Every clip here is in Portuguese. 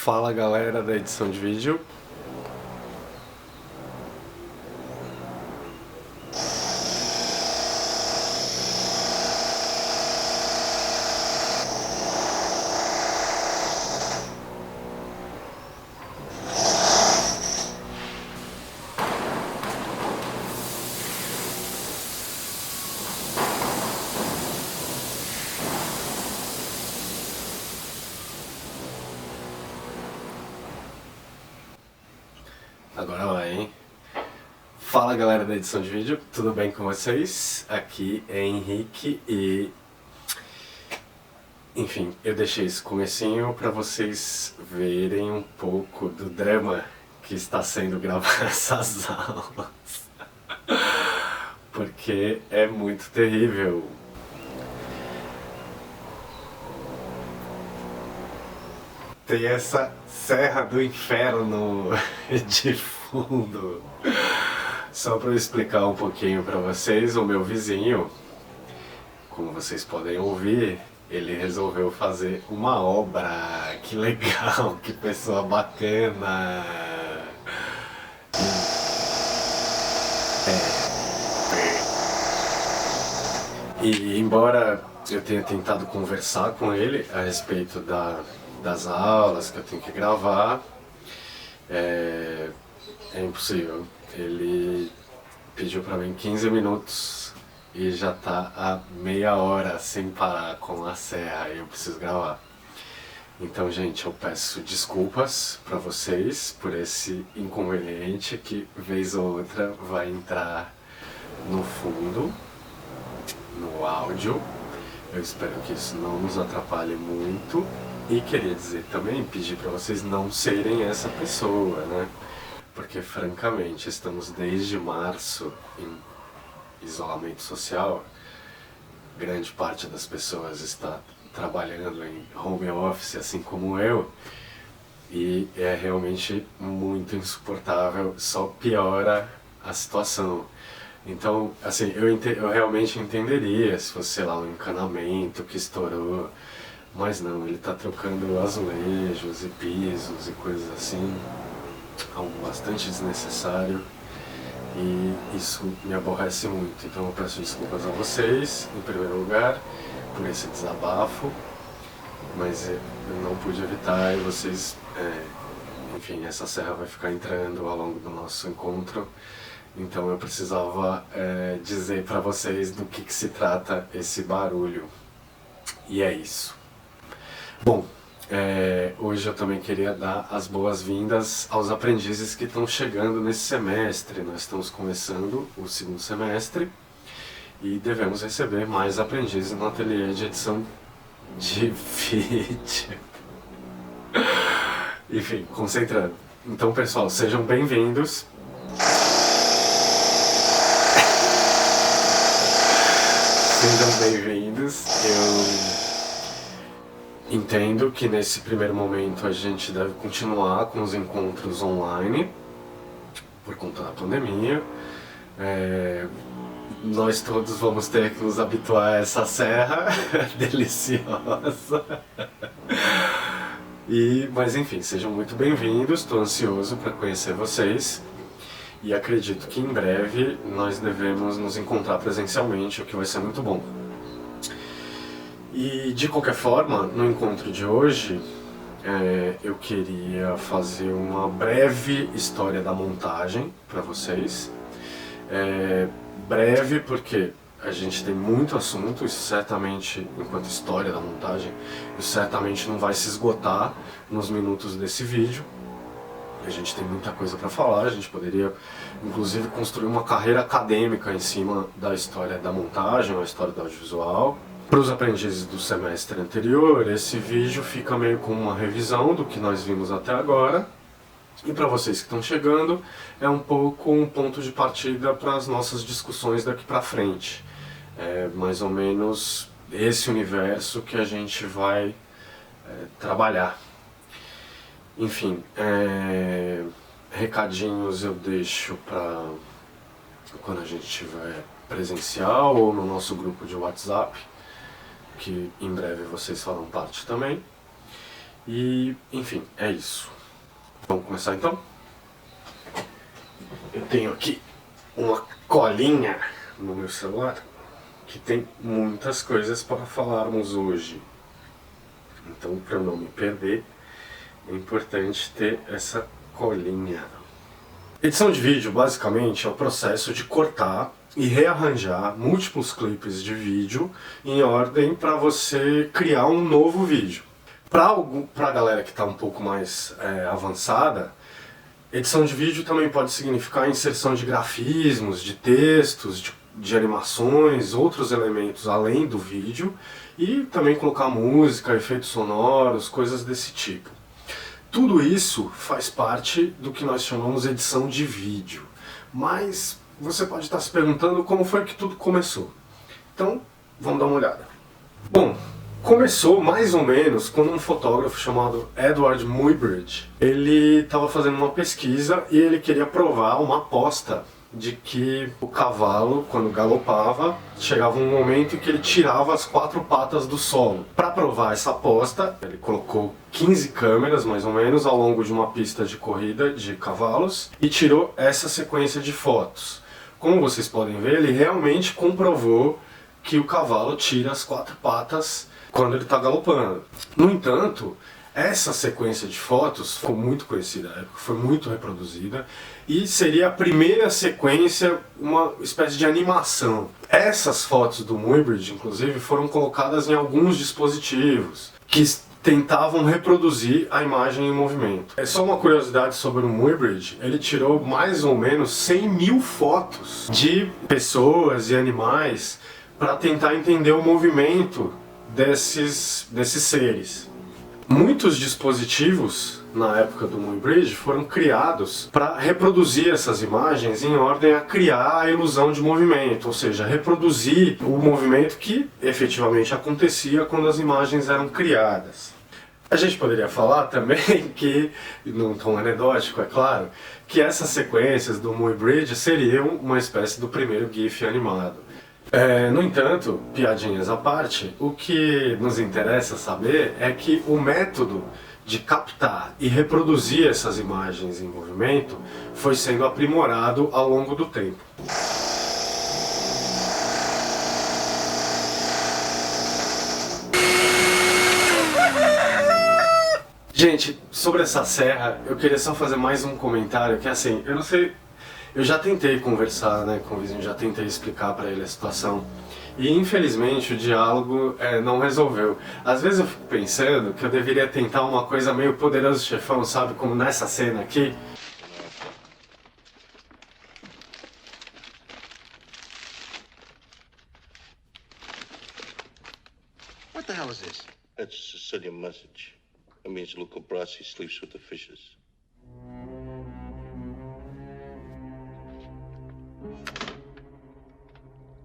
Fala galera da edição de vídeo. Agora vai, hein? Fala galera da edição de vídeo, tudo bem com vocês? Aqui é Henrique e... Enfim, eu deixei esse comecinho para vocês verem um pouco do drama que está sendo gravar essas aulas. Porque é muito terrível. Tem essa Serra do Inferno de fundo. Só para eu explicar um pouquinho para vocês, o meu vizinho, como vocês podem ouvir, ele resolveu fazer uma obra. Que legal, que pessoa bacana. E embora eu tenha tentado conversar com ele a respeito das aulas que eu tenho que gravar, é impossível. Ele pediu pra mim 15 minutos e já tá há meia hora sem parar com a serra e eu preciso gravar. Então, gente, eu peço desculpas pra vocês por esse inconveniente que, vez ou outra, vai entrar no fundo, no áudio. Eu espero que isso não nos atrapalhe muito. E queria dizer também, pedir para vocês não serem essa pessoa, né? Porque, francamente, estamos desde março em isolamento social. Grande parte das pessoas está trabalhando em home office, assim como eu. E é realmente muito insuportável, só piora a situação. Então, assim, eu realmente entenderia se fosse, sei lá, um encanamento que estourou. Mas não, ele está trocando azulejos e pisos e coisas assim, algo bastante desnecessário, e isso me aborrece muito. Então eu peço desculpas a vocês, em primeiro lugar, por esse desabafo, mas eu não pude evitar e vocês, enfim, essa serra vai ficar entrando ao longo do nosso encontro, então eu precisava dizer para vocês do que se trata esse barulho, e é isso. Bom, hoje eu também queria dar as boas-vindas aos aprendizes que estão chegando nesse semestre. Nós estamos começando o segundo semestre e devemos receber mais aprendizes no ateliê de edição de vídeo. Enfim, concentrando. Então, pessoal, sejam bem-vindos. Sejam bem-vindos. Eu entendo que nesse primeiro momento a gente deve continuar com os encontros online, por conta da pandemia. Nós todos vamos ter que nos habituar a essa serra deliciosa. Mas enfim, sejam muito bem-vindos, estou ansioso para conhecer vocês. E acredito que em breve nós devemos nos encontrar presencialmente, o que vai ser muito bom. E de qualquer forma, no encontro de hoje, eu queria fazer uma breve história da montagem para vocês. Breve porque a gente tem muito assunto, isso certamente, enquanto história da montagem, isso certamente não vai se esgotar nos minutos desse vídeo. A gente tem muita coisa para falar, a gente poderia inclusive construir uma carreira acadêmica em cima da história da montagem, a história do audiovisual. Para os aprendizes do semestre anterior, esse vídeo fica meio como uma revisão do que nós vimos até agora. E para vocês que estão chegando, é um pouco um ponto de partida para as nossas discussões daqui para frente. É mais ou menos esse universo que a gente vai trabalhar. Enfim, recadinhos eu deixo para quando a gente estiver presencial ou no nosso grupo de WhatsApp, que em breve vocês farão parte também. E, enfim, é isso. Vamos começar então? Eu tenho aqui uma colinha no meu celular que tem muitas coisas para falarmos hoje. Então, para eu não me perder, é importante ter essa colinha. Edição de vídeo, basicamente, é o processo de cortar e rearranjar múltiplos clipes de vídeo em ordem para você criar um novo vídeo. Para a galera que está um pouco mais avançada, edição de vídeo também pode significar inserção de grafismos, de textos, de animações, outros elementos além do vídeo, e também colocar música, efeitos sonoros, coisas desse tipo. Tudo isso faz parte do que nós chamamos de edição de vídeo. Mas você pode estar se perguntando como foi que tudo começou. Então, vamos dar uma olhada. Bom, começou mais ou menos quando um fotógrafo chamado Edward Muybridge, ele estava fazendo uma pesquisa e ele queria provar uma aposta de que o cavalo, quando galopava, chegava um momento em que ele tirava as 4 patas do solo. Para provar essa aposta, ele colocou 15 câmeras, mais ou menos, ao longo de uma pista de corrida de cavalos e tirou essa sequência de fotos. Como vocês podem ver, ele realmente comprovou que o cavalo tira as 4 patas quando ele está galopando. No entanto, essa sequência de fotos ficou muito conhecida, foi muito reproduzida e seria a primeira sequência, uma espécie de animação. Essas fotos do Muybridge, inclusive, foram colocadas em alguns dispositivos que tentavam reproduzir a imagem em movimento. É só uma curiosidade sobre o Muybridge, ele tirou mais ou menos 100 mil fotos de pessoas e animais para tentar entender o movimento desses seres. Muitos dispositivos, na época do Muybridge, foram criados para reproduzir essas imagens em ordem a criar a ilusão de movimento, ou seja, reproduzir o movimento que efetivamente acontecia quando as imagens eram criadas. A gente poderia falar também que, num tom anedótico, é claro, que essas sequências do Muybridge seriam uma espécie do primeiro GIF animado. No entanto, piadinhas à parte, o que nos interessa saber é que o método de captar e reproduzir essas imagens em movimento foi sendo aprimorado ao longo do tempo. Gente, sobre essa serra, eu queria só fazer mais um comentário, que assim, eu não sei... Eu já tentei conversar, né, com o vizinho, já tentei explicar para ele a situação e infelizmente o diálogo não resolveu. Às vezes eu fico pensando que eu deveria tentar uma coisa meio Poderoso Chefão, sabe, como nessa cena aqui. What the hell is this? That's a Sicilian message. It means Luca Brasi sleeps with the fishes.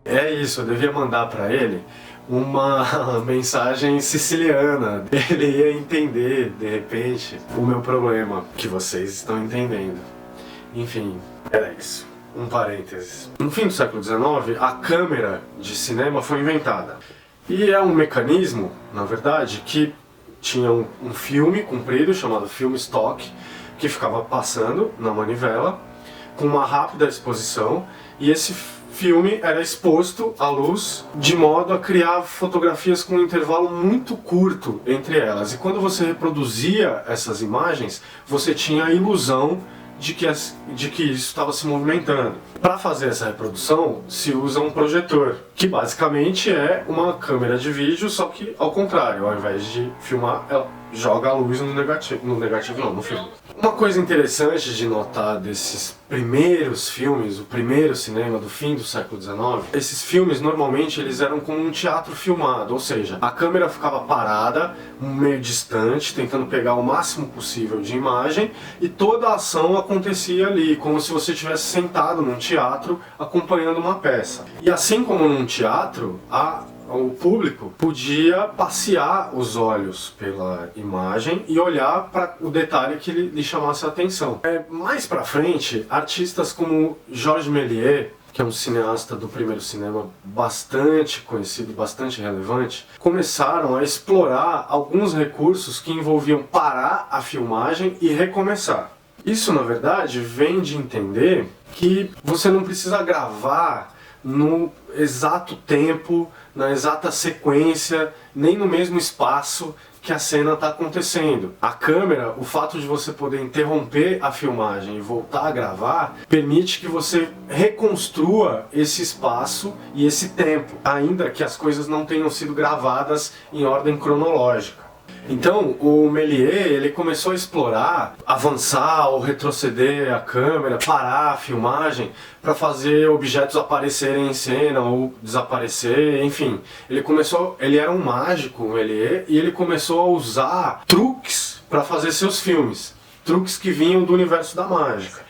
É isso, eu devia mandar para ele uma mensagem siciliana. Ele ia entender, de repente, o meu problema, que vocês estão entendendo. Enfim, era isso. Um parênteses. No fim do século XIX, a câmera de cinema foi inventada. E é um mecanismo, na verdade, que tinha um filme comprido, chamado filme stock, que ficava passando na manivela, com uma rápida exposição, e esse filme era exposto à luz de modo a criar fotografias com um intervalo muito curto entre elas. E quando você reproduzia essas imagens, você tinha a ilusão de que isso estava se movimentando. Para fazer essa reprodução, se usa um projetor, que basicamente é uma câmera de vídeo, só que ao contrário, ao invés de filmar, ela joga a luz no filme. Uma coisa interessante de notar desses primeiros filmes, o primeiro cinema do fim do século XIX, esses filmes normalmente eles eram como um teatro filmado, ou seja, a câmera ficava parada, meio distante, tentando pegar o máximo possível de imagem, e toda a ação acontecia ali, como se você estivesse sentado num teatro acompanhando uma peça. E assim como num teatro, o público podia passear os olhos pela imagem e olhar para o detalhe que lhe chamasse a atenção. Mais pra frente, artistas como Georges Méliès, que é um cineasta do primeiro cinema bastante conhecido, bastante relevante, começaram a explorar alguns recursos que envolviam parar a filmagem e recomeçar. Isso, na verdade, vem de entender que você não precisa gravar no exato tempo, na exata sequência, nem no mesmo espaço que a cena está acontecendo. A câmera, o fato de você poder interromper a filmagem e voltar a gravar, permite que você reconstrua esse espaço e esse tempo, ainda que as coisas não tenham sido gravadas em ordem cronológica. Então, o Méliès, ele começou a explorar, avançar ou retroceder a câmera, parar a filmagem para fazer objetos aparecerem em cena ou desaparecer, enfim. Ele era um mágico, o Méliès, e ele começou a usar truques para fazer seus filmes. Truques que vinham do universo da mágica.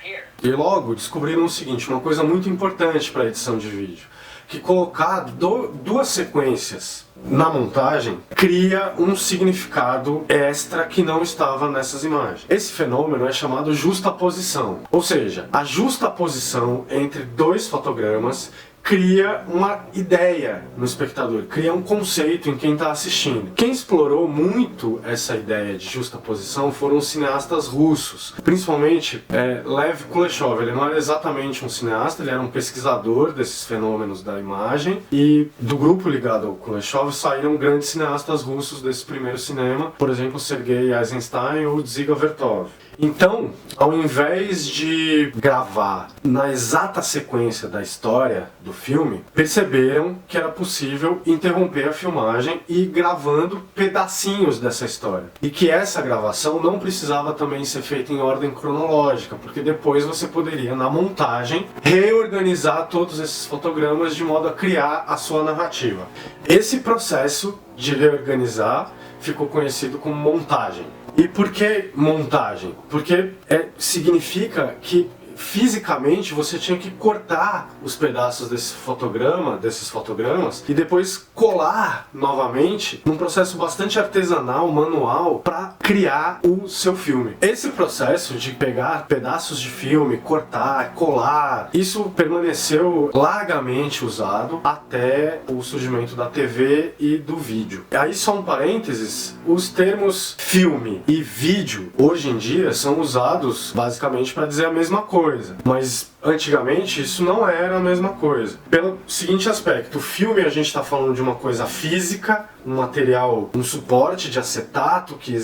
E logo descobriram o seguinte, uma coisa muito importante para a edição de vídeo, que colocar duas sequências na montagem cria um significado extra que não estava nessas imagens. Esse fenômeno é chamado justaposição, ou seja, a justaposição entre dois fotogramas cria uma ideia no espectador, cria um conceito em quem está assistindo. Quem explorou muito essa ideia de justaposição foram os cineastas russos, principalmente Lev Kuleshov. Ele não era exatamente um cineasta, ele era um pesquisador desses fenômenos da imagem, e do grupo ligado ao Kuleshov saíram grandes cineastas russos desse primeiro cinema, por exemplo, Sergei Eisenstein ou Dziga Vertov. Então, ao invés de gravar na exata sequência da história do filme, perceberam que era possível interromper a filmagem e ir gravando pedacinhos dessa história. E que essa gravação não precisava também ser feita em ordem cronológica, porque depois você poderia, na montagem, reorganizar todos esses fotogramas de modo a criar a sua narrativa. Esse processo de reorganizar ficou conhecido como montagem. E por que montagem? Porque significa que fisicamente você tinha que cortar os pedaços desses fotogramas e depois colar novamente num processo bastante artesanal, manual, para criar o seu filme. Esse processo de pegar pedaços de filme, cortar, colar, isso permaneceu largamente usado até o surgimento da TV e do vídeo. Aí só um parênteses, os termos filme e vídeo hoje em dia são usados basicamente para dizer a mesma coisa. Mas antigamente isso não era a mesma coisa. Pelo seguinte aspecto, o filme a gente está falando de uma coisa física, um material, um suporte de acetato que,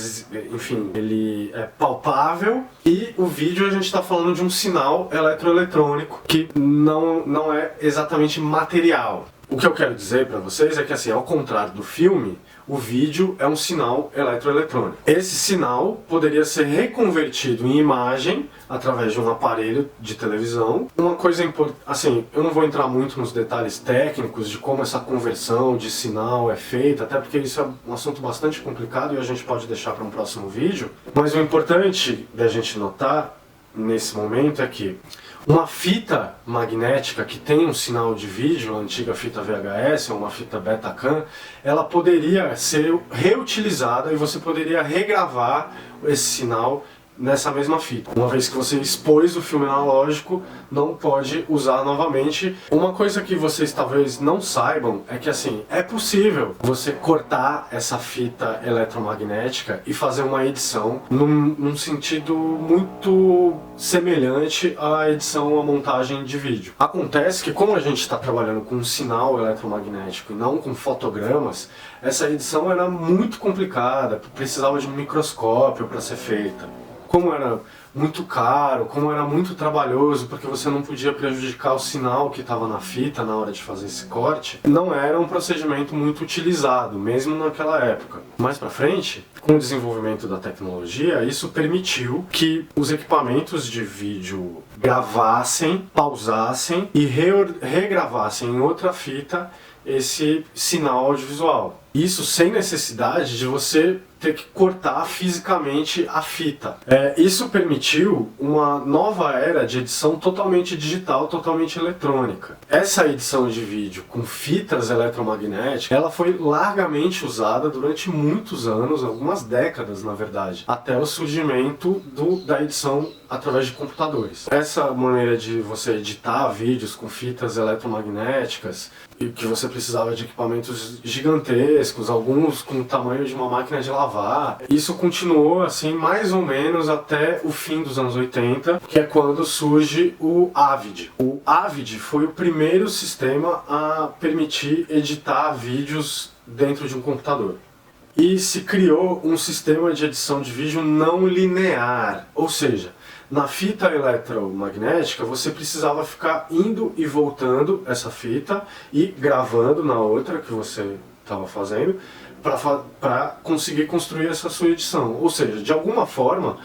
enfim, ele é palpável, e o vídeo a gente está falando de um sinal eletroeletrônico que não é exatamente material. O que eu quero dizer para vocês é que, assim, ao contrário do filme, o vídeo é um sinal eletroeletrônico. Esse sinal poderia ser reconvertido em imagem através de um aparelho de televisão. Uma coisa importante, assim, eu não vou entrar muito nos detalhes técnicos de como essa conversão de sinal é feita, até porque isso é um assunto bastante complicado e a gente pode deixar para um próximo vídeo. Mas o importante da gente notar nesse momento é que uma fita magnética que tem um sinal de vídeo, a antiga fita VHS ou uma fita Betacam, ela poderia ser reutilizada e você poderia regravar esse sinal nessa mesma fita. Uma vez que você expôs o filme analógico, não pode usar novamente. Uma coisa que vocês talvez não saibam é que, assim, é possível você cortar essa fita eletromagnética e fazer uma edição num sentido muito semelhante à edição, à montagem de vídeo. Acontece que, como a gente está trabalhando com um sinal eletromagnético e não com fotogramas, essa edição era muito complicada, precisava de um microscópio para ser feita. Como era muito caro, como era muito trabalhoso, porque você não podia prejudicar o sinal que estava na fita na hora de fazer esse corte, não era um procedimento muito utilizado, mesmo naquela época. Mais pra frente, com o desenvolvimento da tecnologia, isso permitiu que os equipamentos de vídeo gravassem, pausassem e regravassem em outra fita esse sinal audiovisual. Isso sem necessidade de você ter que cortar fisicamente a fita. Isso permitiu uma nova era de edição totalmente digital, totalmente eletrônica. Essa edição de vídeo com fitas eletromagnéticas, ela foi largamente usada durante muitos anos, algumas décadas na verdade, até o surgimento da edição através de computadores. essa maneira de você editar vídeos com fitas eletromagnéticas e que você precisava de equipamentos gigantescos, alguns com o tamanho de uma máquina de lavar, isso continuou assim mais ou menos até o fim dos anos 80, que é quando surge o Avid. O Avid foi o primeiro sistema a permitir editar vídeos dentro de um computador. E se criou um sistema de edição de vídeo não linear, ou seja, na fita eletromagnética você precisava ficar indo e voltando essa fita e gravando na outra que você estava fazendo para conseguir construir essa sua edição. Ou seja, de alguma forma,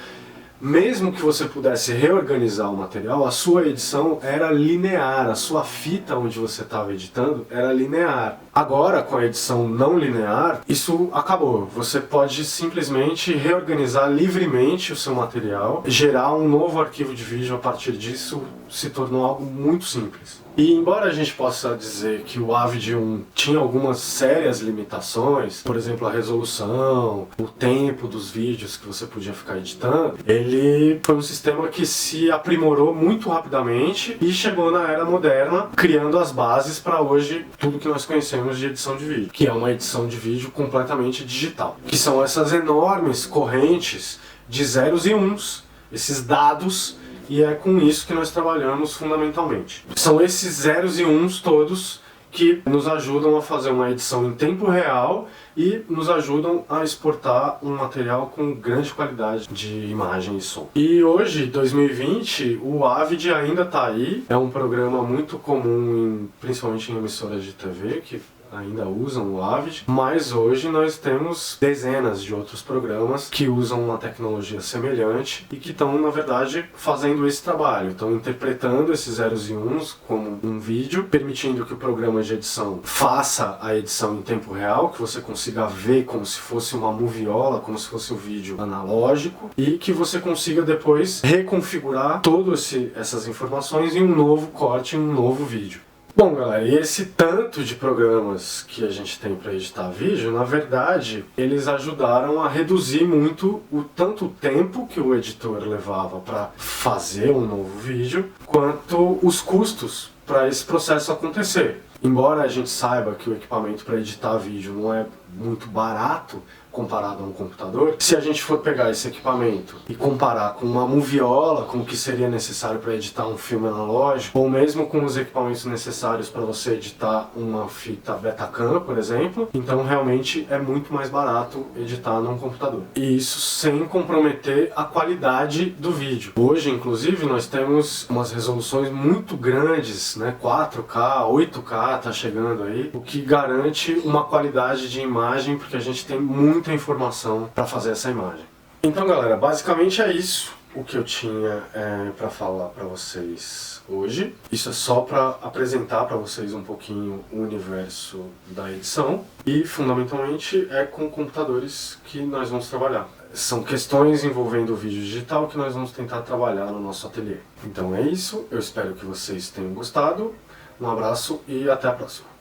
mesmo que você pudesse reorganizar o material, a sua edição era linear, a sua fita onde você estava editando era linear. Agora, com a edição não linear, isso acabou. Você pode simplesmente reorganizar livremente o seu material, gerar um novo arquivo de vídeo a partir disso, se tornou algo muito simples. E embora a gente possa dizer que o Avid 1 tinha algumas sérias limitações, por exemplo, a resolução, o tempo dos vídeos que você podia ficar editando, ele foi um sistema que se aprimorou muito rapidamente e chegou na era moderna, criando as bases para hoje tudo que nós conhecemos de edição de vídeo, que é uma edição de vídeo completamente digital, que são essas enormes correntes de zeros e uns, esses dados. E é com isso que nós trabalhamos fundamentalmente. São esses zeros e uns todos que nos ajudam a fazer uma edição em tempo real e nos ajudam a exportar um material com grande qualidade de imagem e som. E hoje, 2020, o Avid ainda está aí. É um programa muito comum, principalmente em emissoras de TV, que ainda usam o Avid, mas hoje nós temos dezenas de outros programas que usam uma tecnologia semelhante e que estão, na verdade, fazendo esse trabalho. Estão interpretando esses zeros e uns como um vídeo, permitindo que o programa de edição faça a edição em tempo real, que você consiga ver como se fosse uma moviola, como se fosse um vídeo analógico, e que você consiga depois reconfigurar todas essas informações em um novo corte, em um novo vídeo. Bom, galera, e esse tanto de programas que a gente tem para editar vídeo, na verdade, eles ajudaram a reduzir muito tanto o tempo que o editor levava para fazer um novo vídeo, quanto os custos para esse processo acontecer. Embora a gente saiba que o equipamento para editar vídeo não é muito barato comparado a um computador, se a gente for pegar esse equipamento e comparar com uma moviola, com o que seria necessário para editar um filme analógico, ou mesmo com os equipamentos necessários para você editar uma fita Betacam, por exemplo, então realmente é muito mais barato editar num computador. E isso sem comprometer a qualidade do vídeo. Hoje, inclusive, nós temos umas resoluções muito grandes, né? 4K, 8K tá chegando aí, o que garante uma qualidade de imagem, porque a gente tem muita informação para fazer essa imagem. Então, galera, basicamente é isso o que eu tinha para falar para vocês hoje. Isso é só para apresentar para vocês um pouquinho o universo da edição e, fundamentalmente, é com computadores que nós vamos trabalhar. São questões envolvendo o vídeo digital que nós vamos tentar trabalhar no nosso ateliê. Então é isso, eu espero que vocês tenham gostado. Um abraço e até a próxima.